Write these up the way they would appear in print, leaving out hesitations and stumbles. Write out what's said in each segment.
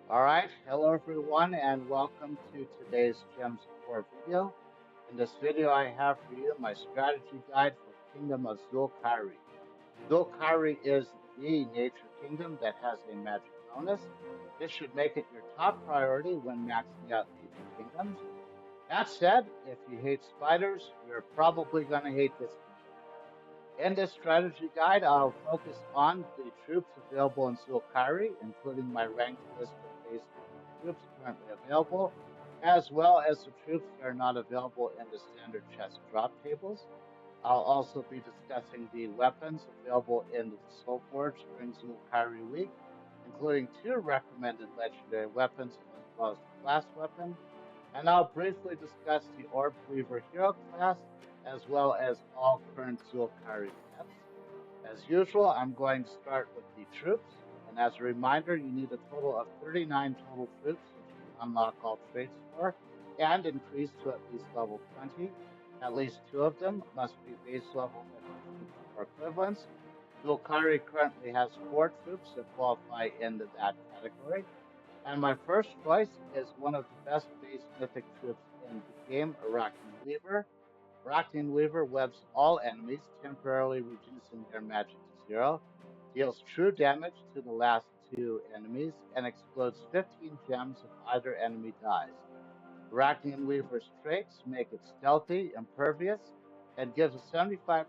All right, hello everyone, and welcome to today's Gem Support video. In this video, I have for you my strategy guide for Kingdom of Zhul'Kari. Zhul'Kari is the nature kingdom that has a magic bonus. This should make it your top priority when maxing out nature kingdoms. That said, if you hate spiders, you're probably going to hate this kingdom. In this strategy guide, I'll focus on the troops available in Zhul'Kari, including my ranked list of base troops currently available, as well as the troops that are not available in the standard chest drop tables. I'll also be discussing the weapons available in the Soul Forge during Zhul'Kari week, including two recommended legendary weapons as well as the class weapon, and I'll briefly discuss the Orb Weaver hero class as well as all current Zhul'Kari pets. As usual, I'm going to start with the troops, and as a reminder, you need a total of 39 total troops that you can unlock all traits for and increase to at least level 20. At least two of them must be base level mythic troops or equivalents. Zhul'Kari currently has four troops that qualify into that category. And my first choice is one of the best base mythic troops in the game, Arachne Weaver. Arachne Weaver webs all enemies, temporarily reducing their magic to zero, deals true damage to the last two enemies, and explodes 15 gems if either enemy dies. Arachne Weaver's traits make it stealthy, impervious, and gives a 75%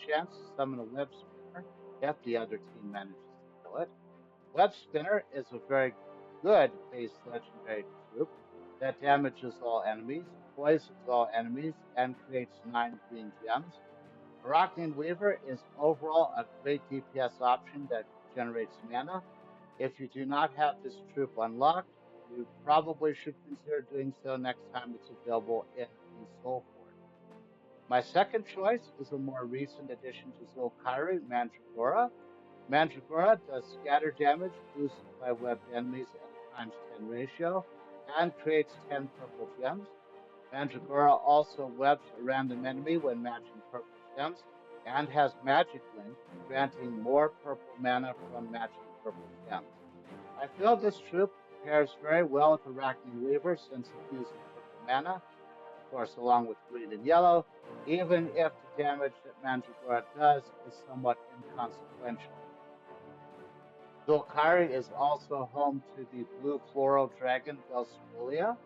chance to summon a web spinner if the other team manages to kill it. Web Spinner is a very good base legendary troop that damages all enemies, poisons all enemies, and creates 9 green gems. Arachne Weaver is overall a great DPS option that generates mana. If you do not have this troop unlocked, you probably should consider doing so next time it's available in the Soul Forge. My second choice is a more recent addition to Zhul'Kari, Mandragora. Mandragora does scatter damage boosted by webbed enemies at a times 10 ratio and creates 10 purple gems. Mandragora also webs a random enemy when matching purple gems and has Magic Link, granting more purple mana from matching purple gems. I feel this troop pairs very well with Arachne Weaver since it uses purple mana, of course, along with green and yellow, even if the damage that Mandragora does is somewhat inconsequential. Zhul'Kari is also home to the blue floral dragon Belcerulia.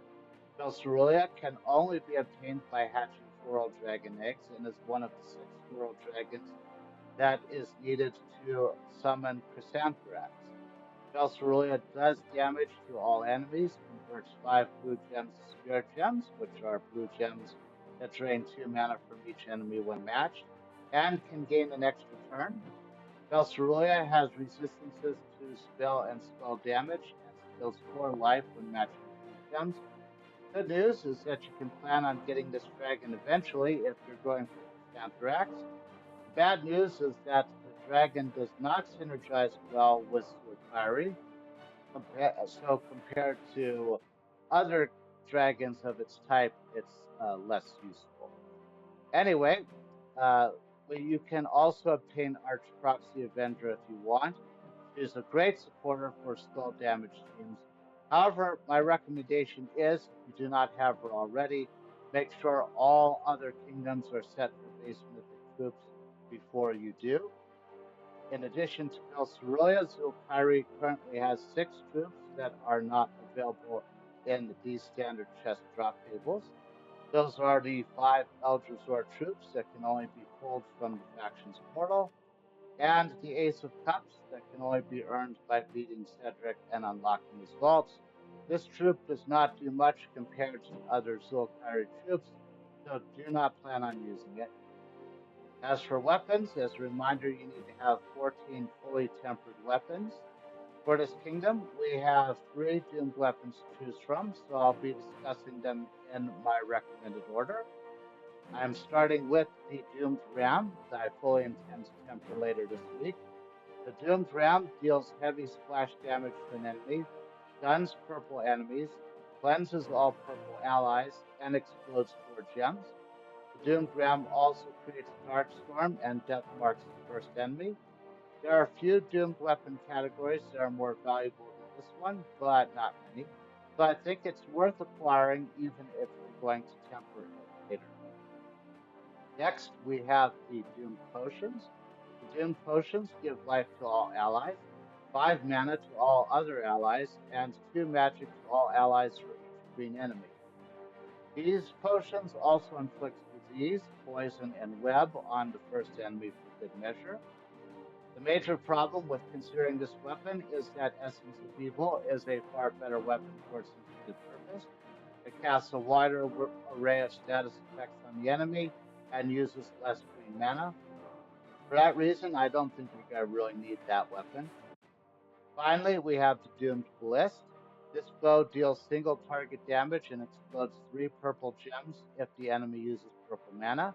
Belcerulia can only be obtained by hatching floral dragon eggs and is one of the 6 floral dragons that is needed to summon Chrysantherax. Belcerulia does damage to all enemies, converts 5 blue gems to spirit gems, which are blue gems that drain 2 mana from each enemy when matched, and can gain an extra turn. Belcerulia has resistances to spell and spell damage and steals 4 life when matching blue gems. Good news is that you can plan on getting this dragon eventually if you're going for Chrysantherax. The bad news is that the dragon does not synergize well with Zhul'Kari, so compared to other dragons of its type, it's less useful. Anyway, uh, you can also obtain Arch Proxy Avenger if you want. She is a great supporter for skull damage teams. However, my recommendation is, if you do not have her already, make sure all other kingdoms are set for base mythic troops before you do. In addition to Belcerulia, Zhul'Kari currently has 6 troops that are not available in these standard chest drop tables. Those are the 5 Eldrazor troops that can only be pulled from the faction's portal, and the Ace of Cups that can only be earned by beating Cedric and unlocking his vaults. This troop does not do much compared to other Zhul'Kari troops, so do not plan on using it. As for weapons, as a reminder, you need to have 14 fully tempered weapons. For this kingdom, we have 3 doomed weapons to choose from, so I'll be discussing them in my recommended order. I'm starting with the Doomed Ram that I fully intend to temper later this week. The Doomed Ram deals heavy splash damage to an enemy, stuns purple enemies, cleanses all purple allies, and explodes 4 gems. The Doomed Ram also creates Dark Storm and death marks the first enemy. There are a few doomed weapon categories that are more valuable than this one, but not many. So I think it's worth acquiring even if you're going to temper it later. Next, we have the Doomed Potions. The Doomed Potions give life to all allies, 5 mana to all other allies, and 2 magic to all allies for each green enemy. These potions also inflict disease, poison, and web on the first enemy for good measure. The major problem with considering this weapon is that Essence of Evil is a far better weapon for its intended purpose. It casts a wider array of status effects on the enemy and uses less green mana. For that reason, I don't think you're going to really need that weapon. Finally, we have the Doomed Ballist. This bow deals single target damage and explodes 3 purple gems if the enemy uses purple mana.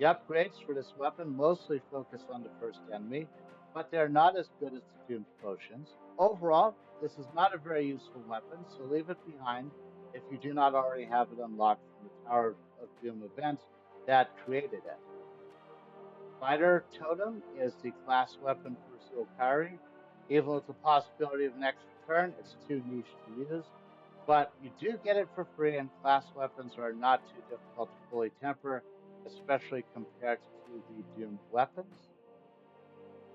The upgrades for this weapon mostly focus on the first enemy, but they're not as good as the Doomed Potions. Overall, this is not a very useful weapon, so leave it behind if you do not already have it unlocked from the Tower of Doom event that created it. Spider Totem is the class weapon for Zhul'Kari. Even with the possibility of an extra turn, it's too niche to use. But you do get it for free, and class weapons are not too difficult to fully temper, especially compared to the doomed weapons.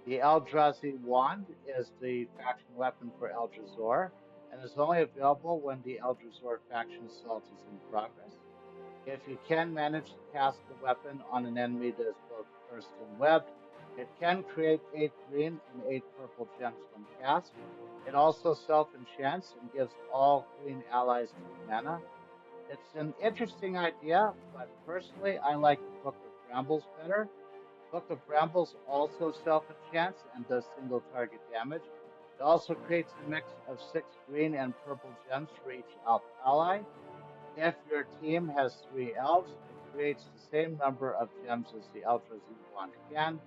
The Eldrazi Wand is the faction weapon for Eldrazi and is only available when the Eldrazi faction assault is in progress. If you can manage to cast the weapon on an enemy that is both cursed and webbed, it can create 8 green and 8 purple gems when cast. It also self-enchants and gives all green allies 2 mana. It's an interesting idea, but personally I like the Book of Brambles better. Book of Brambles also self-enchants and does single target damage. It also creates a mix of 6 green and purple gems for each ally. If your team has 3 elves, it creates the same number of gems as the Eldrazi wand can.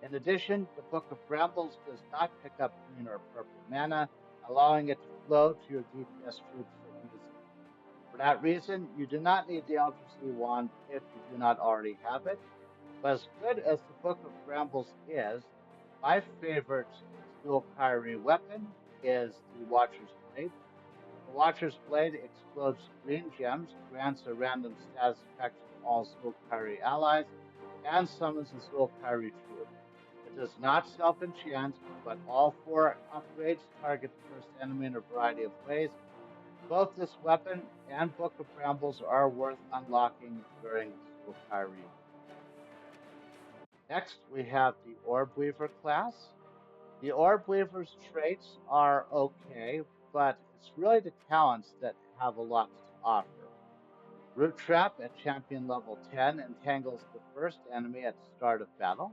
In addition, the Book of Brambles does not pick up green or purple mana, allowing it to flow to your DPS troops if needed. For that reason, you do not need the Eldrazi wand if you do not already have it. But as good as the Book of Brambles is, my favorite Zhul'Kari weapon is the Watcher's Blade. The Watcher's Blade explodes green gems, grants a random status effect to all Zhul'Kari allies, and summons a Zhul'Kari troop. It does not self-enchant, but all 4 upgrades target the first enemy in a variety of ways. Both this weapon and Book of Brambles are worth unlocking during Zhul'Kari week. Next, we have the Orb Weaver class. The Orb Weaver's traits are okay, but it's really the talents that have a lot to offer. Root Trap at champion level 10 entangles the first enemy at the start of battle.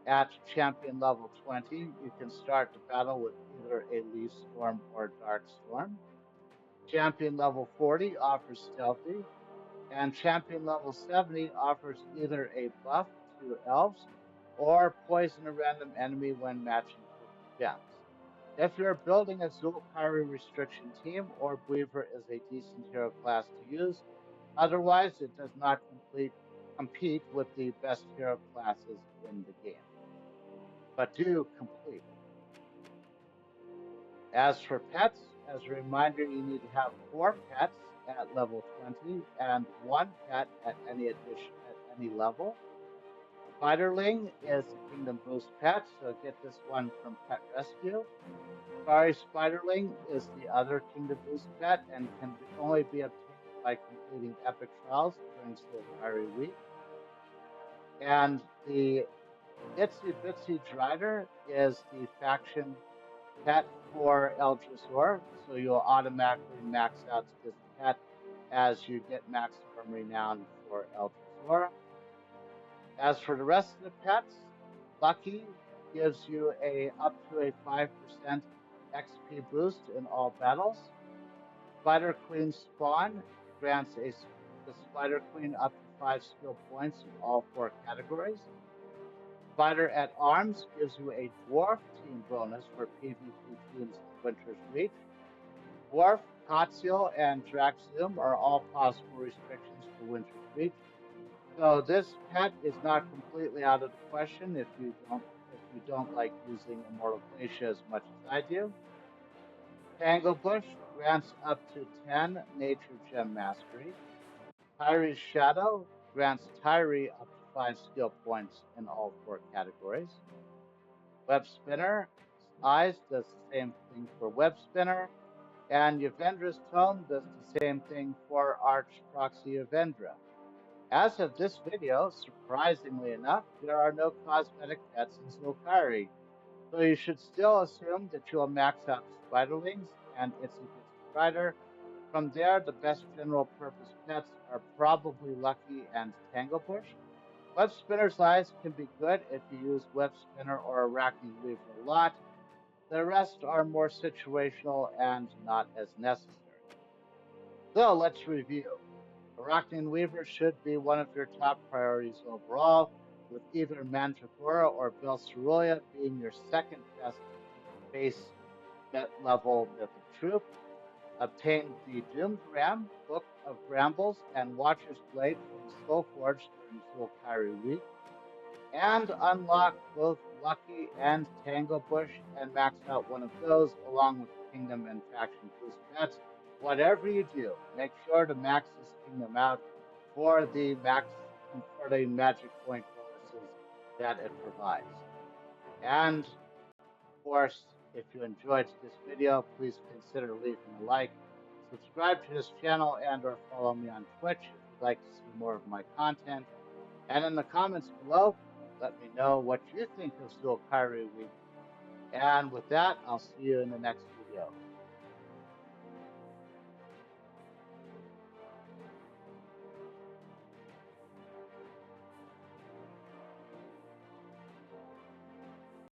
At champion level 20, you can start the battle with either a Leaf Storm or Dark Storm. Champion level 40 offers Stealthy, and champion level 70 offers either a buff to elves or poison a random enemy when matching purple gems. If you're building a Zhul'Kari restriction team, Orb Weaver is a decent hero class to use. Otherwise, it does not compete with the best hero classes in the game, but do complete. As for pets, as a reminder, you need to have 4 pets at level 20 and 1 pet at any level. Spiderling is the Kingdom Boost pet, so get this one from Pet Rescue. Sorry, Spiderling is the other Kingdom Boost pet and can only be obtained by completing epic trials during Zhul'Kari week. And the Itsy Bitsy Drider is the faction pet for Eldrazi, so you'll automatically max out this pet as you get maximum renown for Eldrazi. As for the rest of the pets, Lucky gives you up to a 5% XP boost in all battles. Spider Queen Spawn grants the Spider Queen up to 5 skill points in all 4 categories. Spider at Arms gives you a Dwarf team bonus for PvP teams in Winter's Reach. Dwarf, Kotzil, and Draxum are all possible restrictions for Winter's Reach. So this pet is not completely out of the question if you don't like using Immortal Glacier as much as I do. Tanglebush grants up to 10 Nature Gem Mastery. Tyree's Shadow grants Tyree up to 5 skill points in all 4 categories. Web Spinner Eyes does the same thing for Web Spinner, and Yvendra's Tome does the same thing for Arch Proxy Yvendra. As of this video, surprisingly enough, there are no cosmetic pets in Zhul'Kari, so you should still assume that you'll max out Spiderlings and Itsy Bitsy Spider. From there, the best general purpose pets are probably Lucky and Tanglebush. Web Spinner's Eyes can be good if you use Web Spinner or Arachnid Weaver a lot. The rest are more situational and not as necessary. So let's review. Arachnid Weaver should be one of your top priorities overall, with either Mandragora or Belcerulia being your second best base level mythic troop. Obtain the Doomed Ram, Book of Brambles, and Watcher's Blade from Soulforge during Zhul'Kari week, and unlock both Lucky and Tanglebush and max out one of those along with Kingdom and Faction boost pets. Whatever you do, make sure to max this kingdom out for the magic point bonuses that it provides. And of course, if you enjoyed this video, please consider leaving a like, subscribe to this channel, and or follow me on Twitch if you'd like to see more of my content. And in the comments below, let me know what you think of Zhul'Kari Week. And with that, I'll see you in the next video.